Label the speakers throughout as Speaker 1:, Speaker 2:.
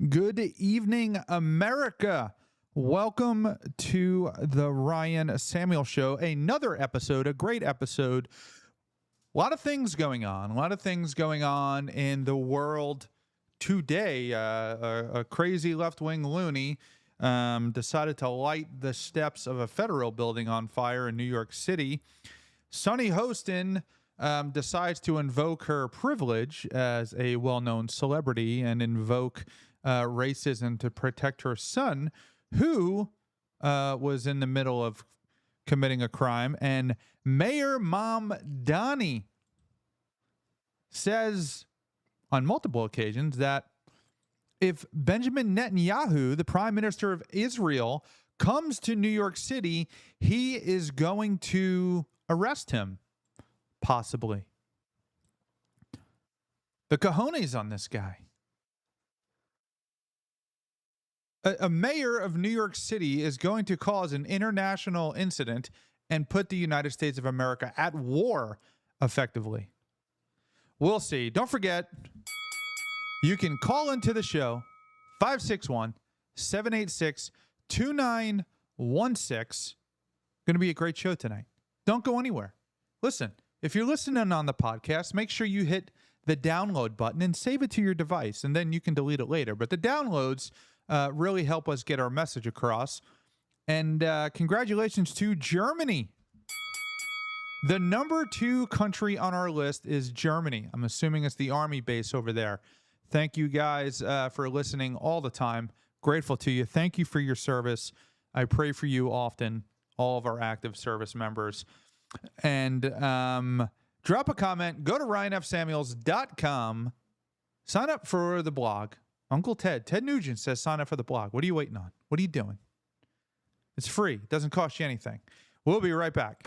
Speaker 1: Good evening, America. Welcome to the Ryan Samuel Show. Another episode, a great episode. A lot of things going on. In the world today. A crazy left-wing loony decided to light the steps of a federal building on fire in New York City. SonnyHoston decides to invoke her privilege as a well-known celebrity and invoke racism to protect her son, who was in the middle of committing a crime. And Mayor Mamdani says on multiple occasions that if Benjamin Netanyahu, the prime minister of Israel, comes to New York City, he is going to arrest him, possibly. The cojones on this guy. A mayor of New York City is going to cause an international incident and put the United States of America at war, effectively. We'll see. Don't forget, you can call into the show, 561-786-2916. Going to be a great show tonight. Don't go anywhere. Listen, if you're listening on the podcast, make sure you hit the download button and save it to your device, and then you can delete it later. But the downloads really help us get our message across. And congratulations to Germany. The number 2 country on our list is Germany. I'm assuming it's the army base over there. Thank you guys for listening all the time. Grateful to you. Thank you for your service. I pray for you often, all of our active service members. And drop a comment. Go to ryanfsamuels.com. Sign up for the blog. Uncle Ted Nugent says sign up for the blog. What are you waiting on? What are you doing? It's free. It doesn't cost you anything. We'll be right back.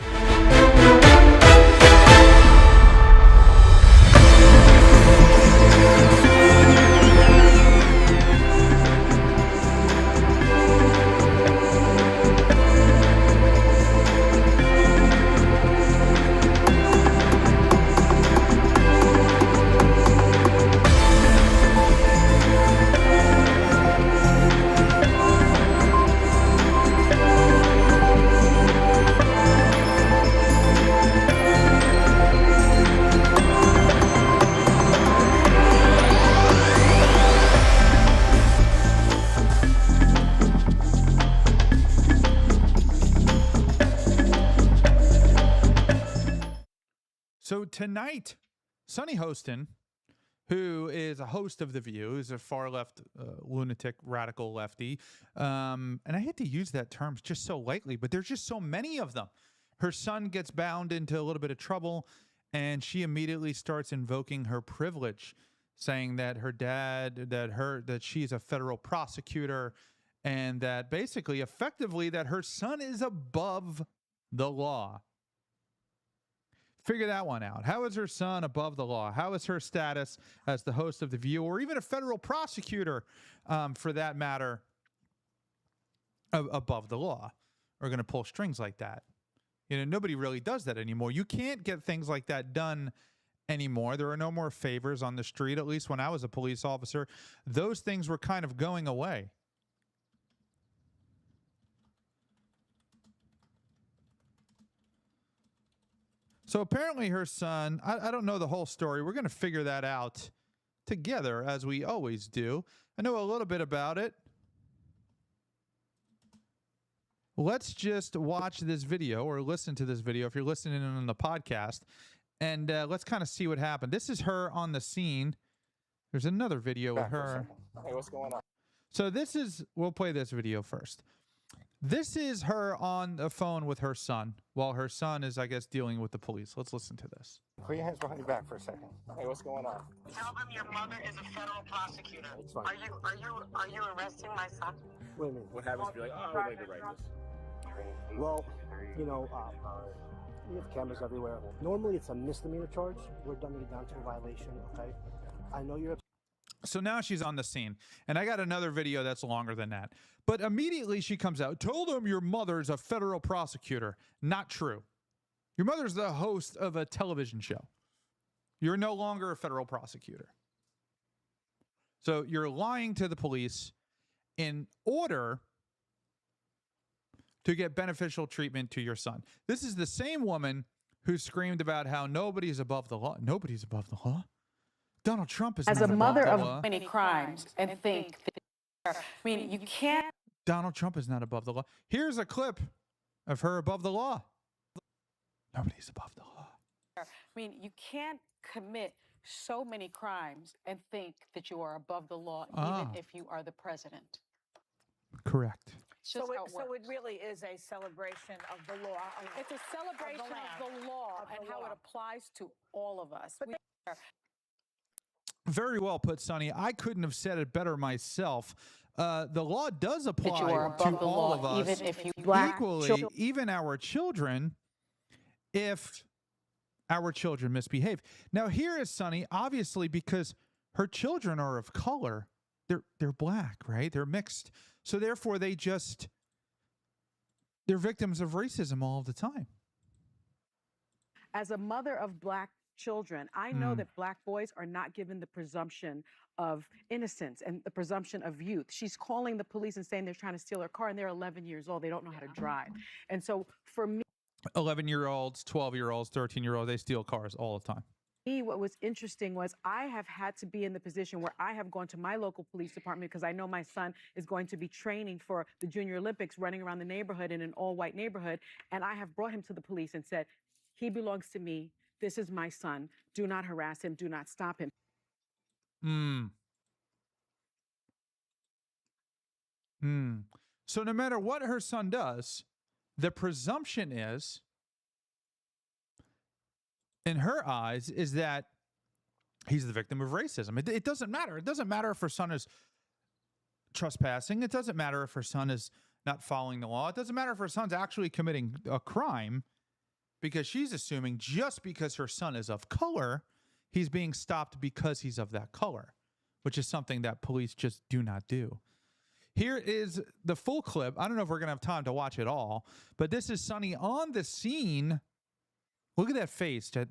Speaker 1: So tonight, SonnyHoston, who is a host of The View, is a far-left lunatic, radical lefty, and I hate to use that term just so lightly, but there's just so many of them. Her son gets bound into a little bit of trouble, and she immediately starts invoking her privilege, saying that her dad, that she's a federal prosecutor, and that basically, effectively, that her son is above the law. Figure that one out. How is her son above the law? How is her status as the host of The View, or even a federal prosecutor, for that matter, above the law, or going to pull strings like that? You know, nobody really does that anymore. You can't get things like that done anymore. There are no more favors on the street. At least when I was a police officer, those things were kind of going away. So apparently her son, I don't know the whole story. We're going to figure that out together, as we always do. I know a little bit about it. Let's just watch this video, or listen to this video if you're listening on the podcast, and let's kind of see what happened. This is her on the scene. There's another video with her.
Speaker 2: Hey, what's going on?
Speaker 1: So this is, we'll play this video first. This is her on the phone with her son while her son is, I guess, dealing with the police. Let's listen to this.
Speaker 2: Put your hands behind your back for a second. Hey, what's going on?
Speaker 3: Tell them your mother is a federal prosecutor.
Speaker 2: It's fine.
Speaker 3: Are you arresting my son?
Speaker 2: Wait a minute.
Speaker 4: What happens if you're like, oh, I would like to write this?
Speaker 2: Well, you know, we have cameras everywhere. Normally, it's a misdemeanor charge. We're dumbing it down to a violation, okay? I know you're...
Speaker 1: So now she's on the scene, and I got another video that's longer than that. But immediately she comes out, told him your mother's a federal prosecutor. Not true. Your mother's the host of a television show. You're no longer a federal prosecutor. So you're lying to the police in order to get beneficial treatment to your son. This is the same woman who screamed about how nobody's above the law. Nobody's above the law. Donald Trump is
Speaker 5: as
Speaker 1: not
Speaker 5: a mother
Speaker 1: above the
Speaker 5: of
Speaker 1: law.
Speaker 5: many crimes and think that, I mean, you can't.
Speaker 1: Donald Trump is not above the law. Here's a clip of her above the law. Nobody's above the law.
Speaker 5: I mean, you can't commit so many crimes and think that you are above the law, even if you are the president.
Speaker 1: Correct.
Speaker 5: So
Speaker 6: it really is a celebration of the law.
Speaker 5: It's a celebration of the law and how it applies to all of us.
Speaker 1: Very well put, Sonny. I couldn't have said it better myself. The law does apply
Speaker 5: you are
Speaker 1: to
Speaker 5: above the
Speaker 1: all
Speaker 5: law,
Speaker 1: of us,
Speaker 5: even if you black
Speaker 1: equally,
Speaker 5: children.
Speaker 1: even our children, if our children misbehave. Now, here is Sonny, obviously, because her children are of color. They're black, right? They're mixed. So therefore, they're victims of racism all the time.
Speaker 7: As a mother of black children, I know that black boys are not given the presumption of innocence and the presumption of youth. She's calling the police and saying they're trying to steal her car, and they're 11 years old. They don't know how to drive. And so for me,
Speaker 1: 11-year-olds, 12-year-olds, 13-year-olds, they steal cars all the time.
Speaker 7: what was interesting was I have had to be in the position where I have gone to my local police department because I know my son is going to be training for the Junior Olympics, running around the neighborhood in an all-white neighborhood. And I have brought him to the police and said, he belongs to me. This is my son. Do not harass him. Do not stop him.
Speaker 1: So no matter what her son does, the presumption is, in her eyes, is that he's the victim of racism. It doesn't matter. It doesn't matter if her son is trespassing. It doesn't matter if her son is not following the law. It doesn't matter if her son's actually committing a crime, because she's assuming just because her son is of color, he's being stopped because he's of that color, which is something that police just do not do. Here is the full clip. I don't know if we're going to have time to watch it all, but this is Sonny on the scene. Look at that face, that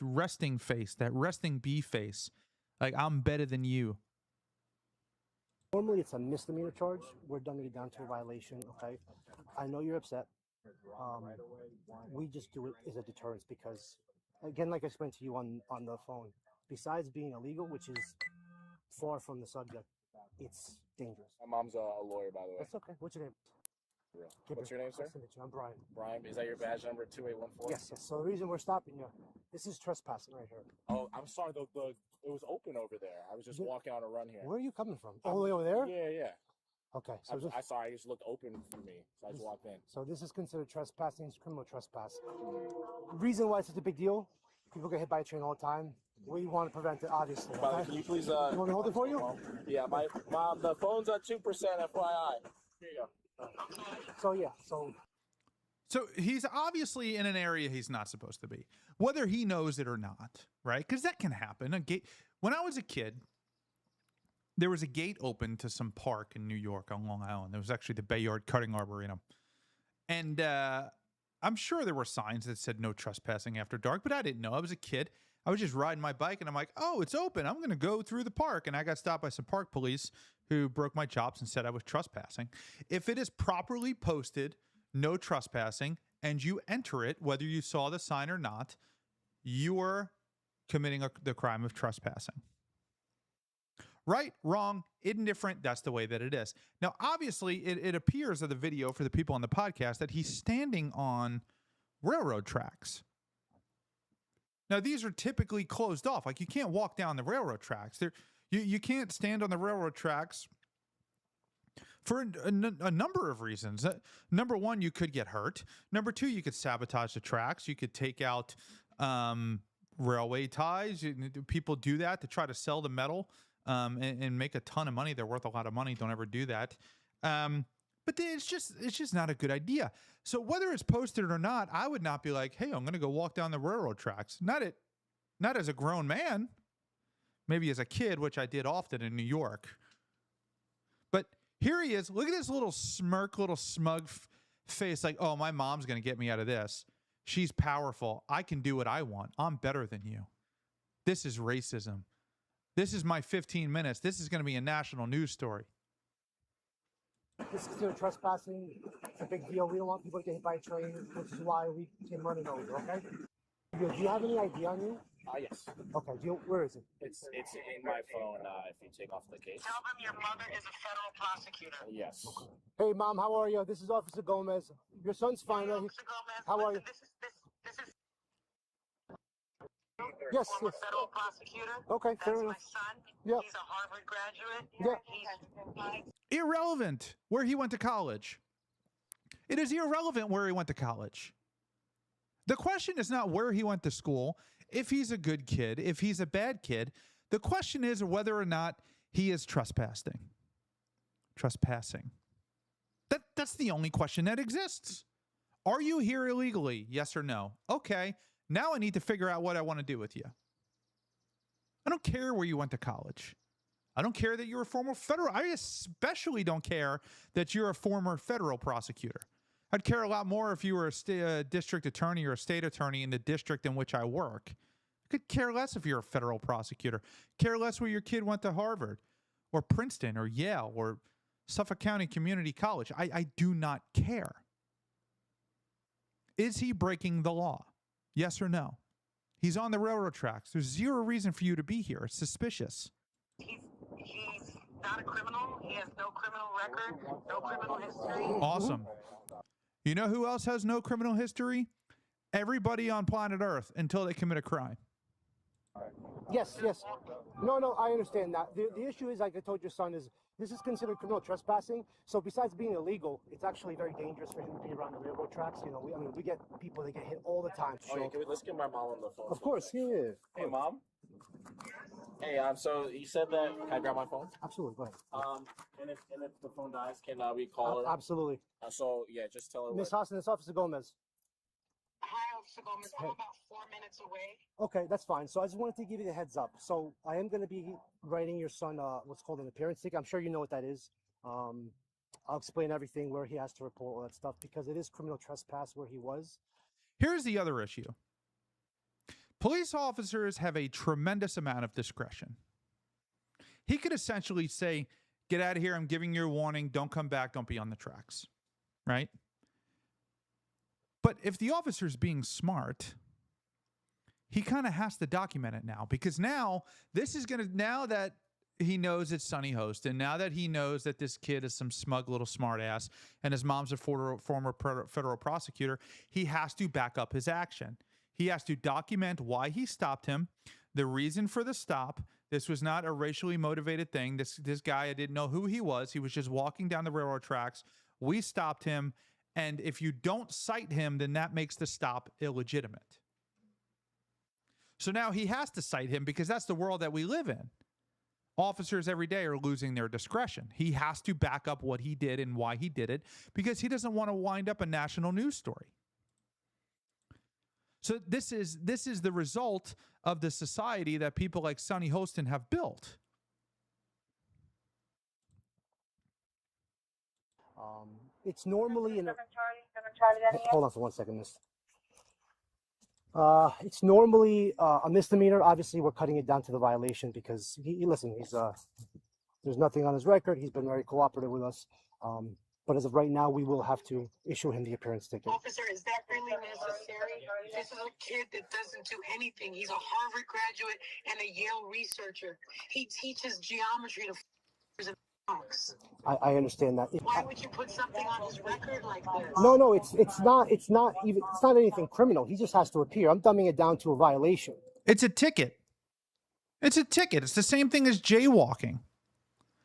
Speaker 1: resting face, that resting bee face. Like, I'm better than you.
Speaker 2: Normally, it's a misdemeanor charge. We're dumbing it down to a violation, okay? I know you're upset. We just do it as a deterrence because, again, like I explained to you on the phone, besides being illegal, which is far from the subject, it's dangerous.
Speaker 4: My mom's a lawyer, by the way.
Speaker 2: That's okay. What's your name?
Speaker 4: What's your name, sir?
Speaker 2: I'm Brian.
Speaker 4: Brian, is that your badge number 2814?
Speaker 2: Yes. So the reason we're stopping you, this is trespassing right here.
Speaker 4: Oh, I'm sorry. It was open over there. I was just walking on a run here.
Speaker 2: Where are you coming from? All the way over there?
Speaker 4: Yeah.
Speaker 2: Okay. So
Speaker 4: I saw it just looked open for me, so I just walked in.
Speaker 2: So this is considered trespassing. It's criminal trespass. The reason why it's such a big deal, people get hit by a train all the time. We want to prevent it, obviously.
Speaker 4: Okay? Can you please...
Speaker 2: you want me to hold it for you?
Speaker 4: Yeah, my mom, the phone's at 2%, FYI. Here you go.
Speaker 1: So he's obviously in an area he's not supposed to be, whether he knows it or not, right? Because that can happen. When I was a kid, there was a gate open to some park in New York on Long Island. It was actually the Bayard Cutting Arboretum. And I'm sure there were signs that said no trespassing after dark, but I didn't know. I was a kid. I was just riding my bike, and I'm like, oh, it's open. I'm going to go through the park. And I got stopped by some park police who broke my chops and said I was trespassing. If it is properly posted, no trespassing, and you enter it, whether you saw the sign or not, you are committing the crime of trespassing. Right, wrong, indifferent, that's the way that it is. Now, obviously, it appears in the video for the people on the podcast that he's standing on railroad tracks. Now, these are typically closed off. Like, you can't walk down the railroad tracks. You can't stand on the railroad tracks for a number of reasons. Number one, you could get hurt. Number two, you could sabotage the tracks. You could take out railway ties. People do that to try to sell the metal and make a ton of money. They're worth a lot of money. Don't ever do that. But it's just not a good idea. So whether it's posted or not, I would not be like, hey, I'm going to go walk down the railroad tracks. Not as a grown man. Maybe as a kid, which I did often in New York. But here he is. Look at his little smirk, little smug face. Like, oh, my mom's going to get me out of this. She's powerful. I can do what I want. I'm better than you. This is racism. This is my 15 minutes. This is going to be a national news story.
Speaker 2: This is your trespassing. It's a big deal. We don't want people to get hit by a train, which is why we came running over, okay? Do you have any ID on you?
Speaker 4: Yes.
Speaker 2: Okay, where is it?
Speaker 4: It's in my phone if you take off the case.
Speaker 3: Tell them your mother is a federal prosecutor.
Speaker 4: Yes.
Speaker 2: Hey, Mom, how are you? This is Officer Gomez. Your son's fine, right?
Speaker 3: Officer Gomez,
Speaker 2: How are you?
Speaker 3: This is
Speaker 2: Yes,
Speaker 3: former
Speaker 2: yes.
Speaker 3: federal prosecutor.
Speaker 2: Okay,
Speaker 3: That's
Speaker 2: fair
Speaker 3: my
Speaker 2: enough.
Speaker 3: son.
Speaker 2: Yeah.
Speaker 3: He's a Harvard graduate.
Speaker 2: Yeah.
Speaker 3: He's
Speaker 1: Irrelevant where he went to college. It is irrelevant where he went to college. The question is not where he went to school, if he's a good kid, if he's a bad kid. The question is whether or not he is trespassing. That's the only question that exists. Are you here illegally? Yes or no? Okay, now I need to figure out what I want to do with you. I don't care where you went to college. I don't care that you're a former federal. I especially don't care that you're a former federal prosecutor. I'd care a lot more if you were a district attorney or a state attorney in the district in which I work. I could care less if you're a federal prosecutor. Care less where your kid went to Harvard or Princeton or Yale or Suffolk County Community College. I do not care. Is he breaking the law? Yes or no? He's on the railroad tracks. There's zero reason for you to be here. It's suspicious.
Speaker 3: he's not a criminal. He has no criminal record, no criminal history.
Speaker 1: Awesome. You know who else has no criminal history? Everybody on planet Earth until they commit a crime.
Speaker 2: Yes. No, I understand that. The issue is, like I told your son, is this is considered criminal trespassing. So besides being illegal, it's actually very dangerous for him to be around the railroad tracks. You know, we get people that get hit all the time. So.
Speaker 4: Let's get my mom on the phone.
Speaker 2: Of course, yeah.
Speaker 4: Hey, Mom. Hey, so you said that. Can I grab my phone?
Speaker 2: Absolutely, go ahead.
Speaker 4: And if the phone dies, can we call her?
Speaker 2: Absolutely.
Speaker 4: So yeah, just tell her.
Speaker 2: Miss Hoston, it's Officer Gomez.
Speaker 3: Hi, Officer Gomez. I'm about 4 minutes away.
Speaker 2: Okay, that's fine. So I just wanted to give you the heads up. So I am going to be writing your son what's called an appearance ticket. I'm sure you know what that is. I'll explain everything, where he has to report all that stuff, because it is criminal trespass where he was.
Speaker 1: Here's the other issue. Police officers have a tremendous amount of discretion. He could essentially say, get out of here. I'm giving you a warning. Don't come back. Don't be on the tracks. Right? But if the officer's being smart, he kind of has to document it now, because now that he knows it's SonnyHoston, now that he knows that this kid is some smug little smartass and his mom's a former federal prosecutor, he has to back up his action. He has to document why he stopped him, the reason for the stop. This was not a racially motivated thing. This guy, I didn't know who he was. He was just walking down the railroad tracks. We stopped him. And if you don't cite him, then that makes the stop illegitimate. So now he has to cite him, because that's the world that we live in. Officers every day are losing their discretion. He has to back up what he did and why he did it, because he doesn't want to wind up a national news story. So this is the result of the society that people like SonnyHoston have built.
Speaker 2: It's normally in a... Hold on for 1 second, miss. It's normally a misdemeanor. Obviously, we're cutting it down to the violation, because there's nothing on his record. He's been very cooperative with us. But as of right now, we will have to issue him the appearance ticket.
Speaker 3: Officer, is that really necessary? This is a kid that doesn't do anything. He's a Harvard graduate and a Yale researcher. He teaches geometry to invokes.
Speaker 2: I understand that.
Speaker 3: Why would you put something on his record like this?
Speaker 2: No, it's not anything criminal. He just has to appear. I'm dumbing it down to a violation.
Speaker 1: It's a ticket. It's a ticket. It's the same thing as jaywalking.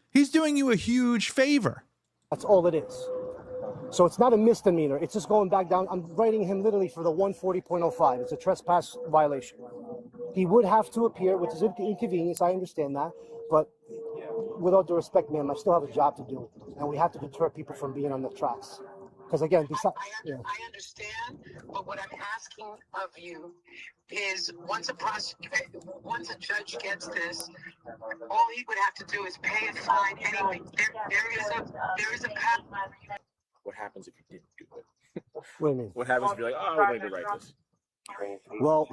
Speaker 1: He's doing you a huge favor.
Speaker 2: That's all it is. So it's not a misdemeanor. It's just going back down. I'm writing him literally for the 140.05. It's a trespass violation. He would have to appear, which is an inconvenience. I understand that. But with all due respect, ma'am, I still have a job to do. And we have to deter people from being on the tracks. Because again, besides,
Speaker 3: I understand, but what I'm asking of you is once a judge gets this, all he would have to do is pay a fine anyway. There is a path.
Speaker 4: What happens if you didn't do it?
Speaker 2: What do you mean?
Speaker 4: What happens if you're like, oh, I would like to write this?
Speaker 2: Well,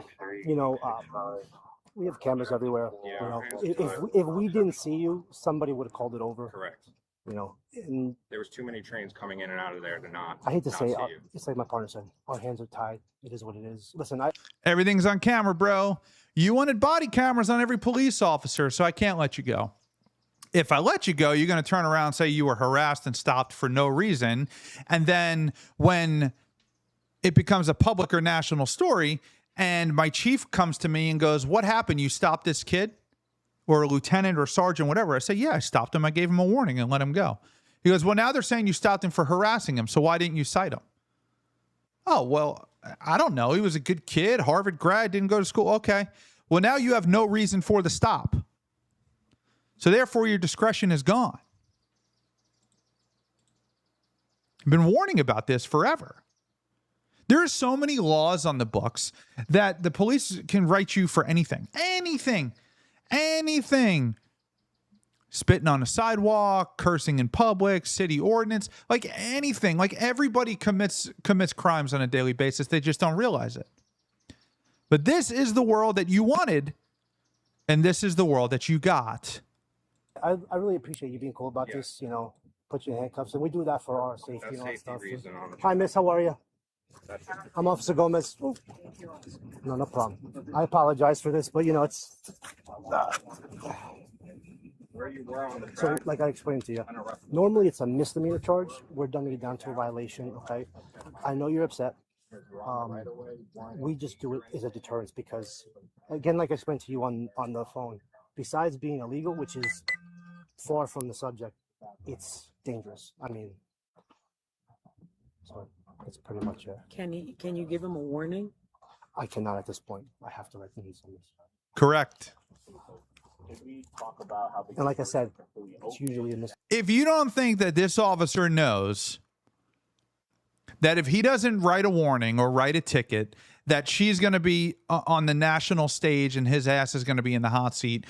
Speaker 2: we have cameras everywhere.
Speaker 8: Yeah,
Speaker 2: You know,
Speaker 8: hands
Speaker 2: if we didn't see you, somebody would have called it over.
Speaker 8: Correct.
Speaker 2: You know, and
Speaker 8: There was too many trains coming in and out of there to not.
Speaker 2: I hate to
Speaker 8: not
Speaker 2: say
Speaker 8: see
Speaker 2: it,
Speaker 8: you.
Speaker 2: it's like my partner said, our hands are tied. It is what it is. Listen,
Speaker 1: Everything's on camera, bro. You wanted body cameras on every police officer, so I can't let you go. If I let you go, you're going to turn around and say you were harassed and stopped for no reason. And then when it becomes a public or national story and my chief comes to me and goes, what happened? You stopped this kid or a lieutenant or sergeant, whatever. I say, yeah, I stopped him. I gave him a warning and let him go. He goes, well, now they're saying you stopped him for harassing him. So why didn't you cite him? Oh, well, I don't know. He was a good kid, Harvard grad, didn't go to school. Okay. Well, now you have no reason for the stop. So therefore, your discretion is gone. I've been warning about this forever. There are so many laws on the books that the police can write you for anything. Anything. Spitting on a sidewalk, cursing in public, city ordinance, like anything. Like everybody commits crimes on a daily basis. They just don't realize it. But this is the world that you wanted, and this is the world that you got.
Speaker 2: I really appreciate you being cool about this. You know, put your handcuffs, and we do that for our safety
Speaker 8: That's
Speaker 2: and all that
Speaker 8: safety
Speaker 2: stuff.
Speaker 8: reason on the
Speaker 2: Hi, Miss. How are you? I'm Officer Gomez. Ooh. No problem. I apologize for this, but you know it's.
Speaker 8: where you were on the track.
Speaker 2: So, like I explained to you, normally it's a misdemeanor charge. We're dumbing it down to a violation. Okay, I know you're upset. We just do it as a deterrence because, again, like I explained to you on the phone, besides being illegal, which is far from the subject, it's dangerous. I mean, so that's pretty much it.
Speaker 7: Can you give him a warning?
Speaker 2: I cannot at this point. I have to let them use this.
Speaker 1: Correct.
Speaker 2: And like I said, it's usually a
Speaker 1: If you don't think that this officer knows that if he doesn't write a warning or write a ticket, that she's going to be on the national stage and his ass is going to be in the hot seat,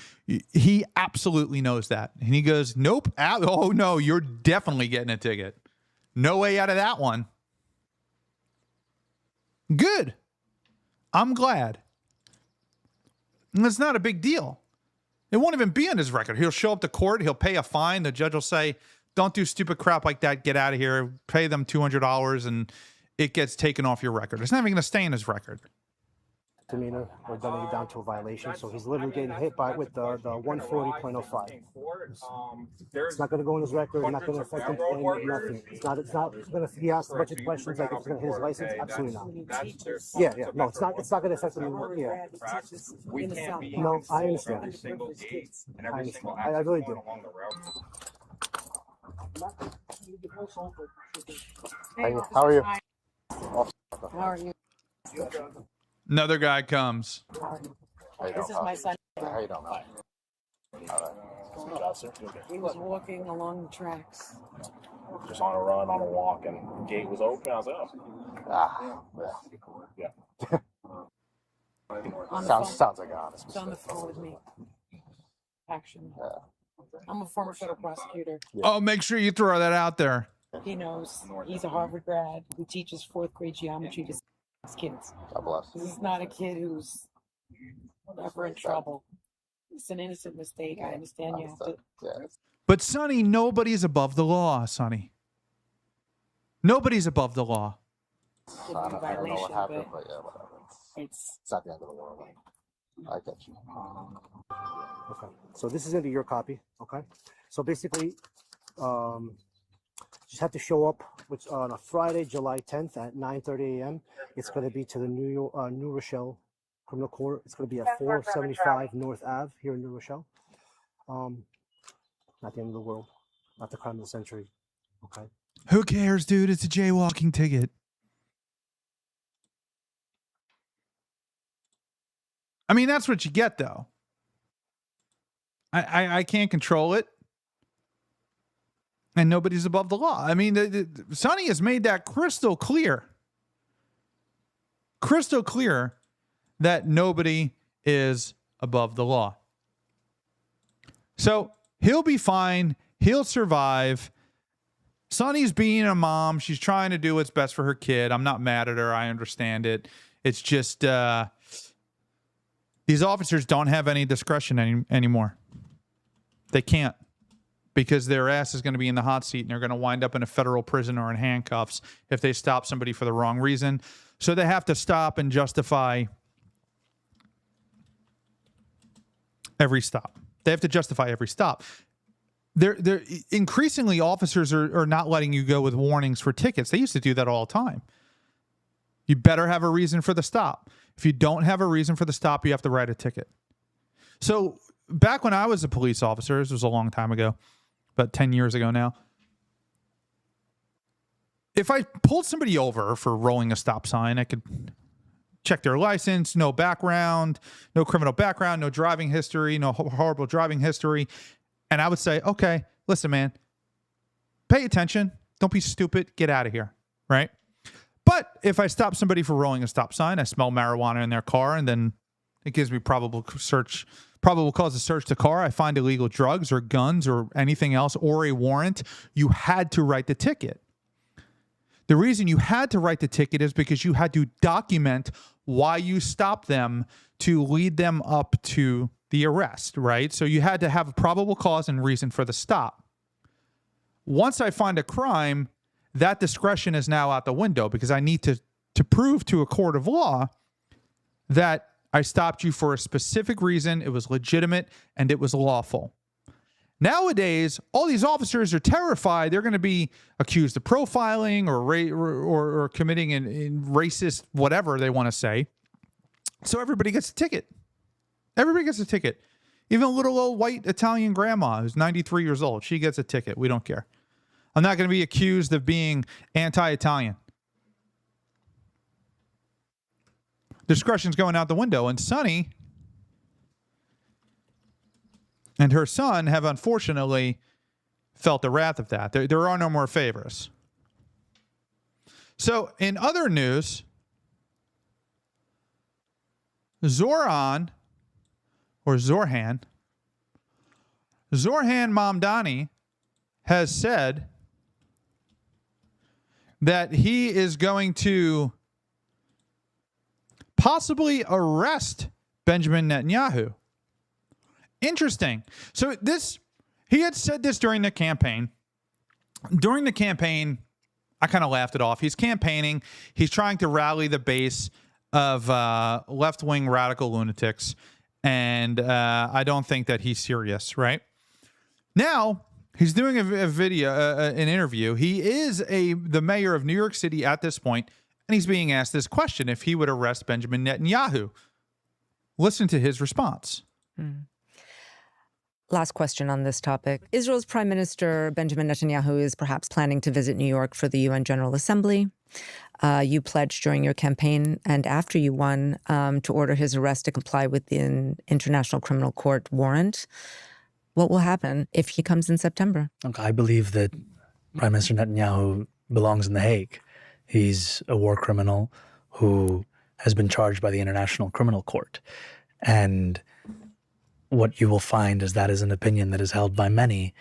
Speaker 1: he absolutely knows that. And he goes, nope. Oh, no, you're definitely getting a ticket. No way out of that one. Good. I'm glad. And it's not a big deal. It won't even be on his record. He'll show up to court. He'll pay a fine. The judge will say, don't do stupid crap like that. Get out of here. Pay them $200 and it gets taken off your record. It's not even going to stay in his record.
Speaker 2: Demeanor. We're dumbing it down to a violation. So he's literally getting hit by with the 140.05. It's not going to go in his record. It's not going to affect him. Nothing. It's not going to. He asked a bunch of questions like if it's going to hit his license. Absolutely not. Yeah. No, it's not. It's not going to affect him. Yeah. No, I understand. I understand. I really do. How are you?
Speaker 7: How are you?
Speaker 1: Another guy comes.
Speaker 7: This is my son.
Speaker 9: How you doing, man?
Speaker 7: He was walking along the tracks.
Speaker 4: Just on a run, on a walk, and the gate was open. I was like,
Speaker 9: Yeah. Sounds like an honest
Speaker 7: He's on the
Speaker 9: mistake.
Speaker 7: phone with me. Action. I'm a former federal prosecutor.
Speaker 1: Oh, make sure you throw that out there.
Speaker 7: He knows he's a Harvard grad who teaches fourth grade geometry to kids.
Speaker 9: God bless.
Speaker 7: This is not a kid who's never in trouble. It's an innocent mistake. I understand you have to.
Speaker 9: Yeah.
Speaker 1: But Sonny, nobody's above the law, Sonny. Nobody's above the law.
Speaker 9: I don't know what happened, but yeah, whatever.
Speaker 7: It's
Speaker 9: It's not the end of the world. I get you.
Speaker 2: Okay. So this is going to be your copy. Okay. So basically, just have to show up which on a Friday, July 10th at 9:30 a.m. It's going to be to the New Rochelle Criminal Court. It's going to be at 475 North Ave here in New Rochelle. Not the end of the world. Not the crime of the century. Okay.
Speaker 1: Who cares, dude? It's a jaywalking ticket. I mean, that's what you get, though. I can't control it. And nobody's above the law. I mean, Sonny has made that crystal clear. Crystal clear that nobody is above the law. So he'll be fine. He'll survive. Sonny's being a mom. She's trying to do what's best for her kid. I'm not mad at her. I understand it. It's just, These officers don't have any discretion anymore. They can't, because their ass is going to be in the hot seat and they're going to wind up in a federal prison or in handcuffs if they stop somebody for the wrong reason. So they have to stop and justify every stop. They have to justify every stop. They're increasingly, officers are not letting you go with warnings for tickets. They used to do that all the time. You better have a reason for the stop. If you don't have a reason for the stop, you have to write a ticket. So back when I was a police officer, this was a long time ago, about 10 years ago now, if I pulled somebody over for rolling a stop sign, I could check their license, no background, no criminal background, no driving history, no horrible driving history. And I would say, okay, listen, man, pay attention. Don't be stupid. Get out of here. Right? But if I stop somebody for rolling a stop sign, I smell marijuana in their car, and then it gives me probable cause to search the car. I find illegal drugs or guns or anything else or a warrant. You had to write the ticket. The reason you had to write the ticket is because you had to document why you stopped them to lead them up to the arrest, right? So you had to have a probable cause and reason for the stop. Once I find a crime, that discretion is now out the window, because I need to prove to a court of law that I stopped you for a specific reason, it was legitimate, and it was lawful. Nowadays, all these officers are terrified they're going to be accused of profiling or committing in racist whatever they want to say. So everybody gets a ticket. Everybody gets a ticket. Even a little old white Italian grandma who's 93 years old, she gets a ticket. We don't care. I'm not going to be accused of being anti-Italian. Discretion's going out the window. And Sonny and her son have unfortunately felt the wrath of that. There are no more favors. So in other news, Zorhan Mamdani has said that he is going to possibly arrest Benjamin Netanyahu. Interesting. So he had said this during the campaign. During the campaign, I kind of laughed it off. He's campaigning. He's trying to rally the base of left-wing radical lunatics. And I don't think that he's serious, right? Now, he's doing a video, an interview. He is the mayor of New York City at this point, and he's being asked this question, if he would arrest Benjamin Netanyahu. Listen to his response.
Speaker 10: Last question on this topic. Israel's Prime Minister Benjamin Netanyahu is perhaps planning to visit New York for the UN General Assembly. You pledged during your campaign and after you won to order his arrest to comply with the International Criminal Court warrant. What will happen if he comes in September?
Speaker 11: Look, I believe that Prime Minister Netanyahu belongs in The Hague. He's a war criminal who has been charged by the International Criminal Court. And what you will find is that is an opinion that is held by many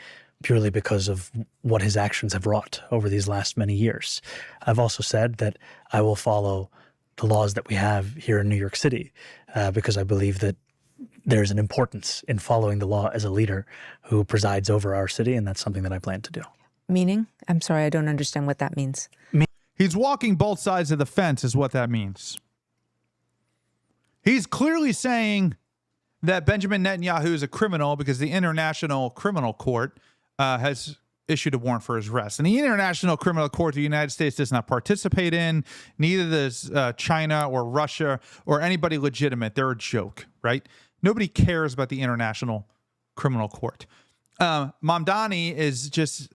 Speaker 11: purely because of what his actions have wrought over these last many years. I've also said that I will follow the laws that we have here in New York City because I believe that there's an importance in following the law as a leader who presides over our city, and that's something that I plan to do.
Speaker 10: Meaning? I'm sorry, I don't understand what that means.
Speaker 1: He's walking both sides of the fence is what that means. He's clearly saying that Benjamin Netanyahu is a criminal because the International Criminal Court has issued a warrant for his arrest. And the International Criminal Court, the United States does not participate in. Neither does China or Russia or anybody legitimate. They're a joke, right? Nobody cares about the International Criminal Court. Mamdani is just